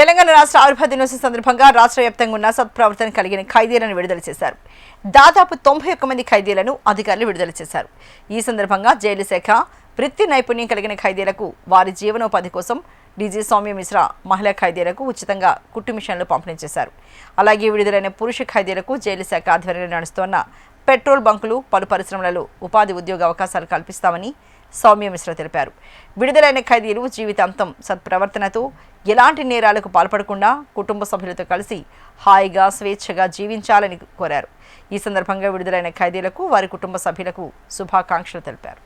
తెలంగాణ రాష్ట్ర ఆవిర్భావ దినోత్సవం సందర్భంగా రాష్ట్ర వ్యాప్తంగా ఉన్న సత్ప్రవర్తన కలిగిన ఖైదీలను విడుదల చేశారు. దాదాపు 91 మంది ఖైదీలను అధికారులు విడుదల చేశారు. ఈ సందర్భంగా జైలు శాఖ వృత్తి నైపుణ్యం కలిగిన ఖైదీలకు వారి జీవనోపాధి కోసం డీజీ సౌమ్య మిశ్రా మహిళా ఖైదీలకు ఉచితంగా కుట్టు మిషన్లు పంపిణీ చేశారు. అలాగే విడుదలైన పురుష ఖైదీలకు జైలు శాఖ ఆధ్వర్యంలో నడుస్తున్న పెట్రోల్ బంకులు, పలు పరిశ్రమలలో ఉపాధి ఉద్యోగ అవకాశాలు కల్పిస్తామని సౌమ్య మిశ్రా తెలిపారు. విడుదలైన ఖైదీలు జీవితాంతం సత్ప్రవర్తనతో ఎలాంటి నేరాలకు పాల్పడకుండా కుటుంబ సభ్యులతో కలిసి హాయిగా స్వేచ్ఛగా జీవించాలని కోరారు. ఈ సందర్భంగా విడుదలైన ఖైదీలకు వారి కుటుంబ సభ్యులకు శుభాకాంక్షలు తెలిపారు.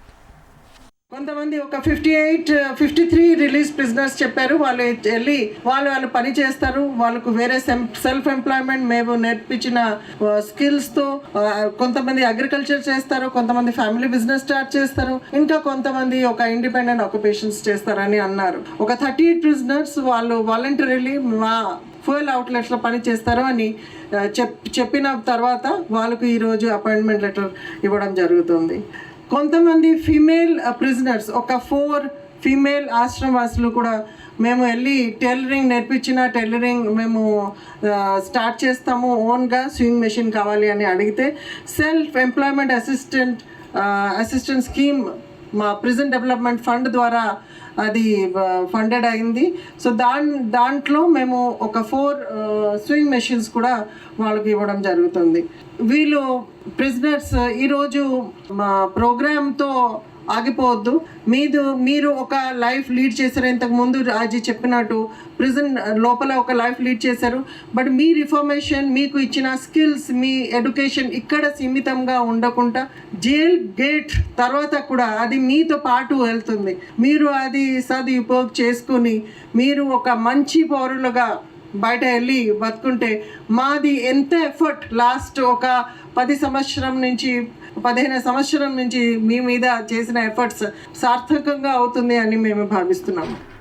కొంతమంది ఒక 53 రిలీజ్ ప్రిజనర్స్ చెప్పారు. వాళ్ళు వెళ్ళి వాళ్ళు పని చేస్తారు. వాళ్ళకు వేరే సెల్ఫ్ ఎంప్లాయ్మెంట్ మేము నేర్పించిన స్కిల్స్తో కొంతమంది అగ్రికల్చర్ చేస్తారు, కొంతమంది ఫ్యామిలీ బిజినెస్ స్టార్ట్ చేస్తారు, ఇంకా కొంతమంది ఒక ఇండిపెండెంట్ ఆక్యుపేషన్స్ చేస్తారని అన్నారు. ఒక 38 ప్రిజనర్స్ వాళ్ళు వాలంటరీలీ మా ఫ్యూయల్ అవుట్లెట్స్లో పని చేస్తారు అని చెప్పిన తర్వాత వాళ్ళకు ఈరోజు అపాయింట్మెంట్ లెటర్ ఇవ్వడం జరుగుతుంది. కొంతమంది ఫీమేల్ ప్రిజనర్స్ ఒక 4 ఫీమేల్ ఆశ్రమాసులు కూడా మేము వెళ్ళి టైలరింగ్ నేర్పించిన టైలరింగ్ మేము స్టార్ట్ చేస్తాము, ఓన్గా స్వింగ్ మెషిన్ కావాలి అని అడిగితే సెల్ఫ్ ఎంప్లాయ్మెంట్ అసిస్టెంట్ స్కీమ్ మా ప్రిజన్ డెవలప్మెంట్ ఫండ్ ద్వారా అది ఫండెడ్ అయింది. సో దాంట్లో మేము ఒక 4 స్వింగ్ మెషిన్స్ కూడా వాళ్ళకి ఇవ్వడం జరుగుతుంది. వీళ్ళు ప్రిజనర్స్ ఈరోజు మా ప్రోగ్రామ్తో ఆగిపోవద్దు. మీరు ఒక లైఫ్ లీడ్ చేశారు. ఇంతకుముందు రాజీ చెప్పినట్టు ప్రిజన్ లోపల ఒక లైఫ్ లీడ్ చేశారు. బట్ మీ రిఫర్మేషన్, మీకు ఇచ్చిన స్కిల్స్, మీ ఎడ్యుకేషన్ ఇక్కడ సీమితంగా ఉండకుండా జైల్ గేట్ తర్వాత కూడా అది మీతో పాటు వెళ్తుంది. మీరు అది సదుపయోగం చేసుకుని మీరు ఒక మంచి పౌరులుగా బయట వెళ్ళి బతుకుంటే మాది ఎంత ఎఫర్ట్ లాస్ట్ ఒక 15 సంవత్సరం నుంచి మీ మీద చేసిన ఎఫర్ట్స్ సార్థకంగా అవుతుంది అని మేము భావిస్తున్నాము.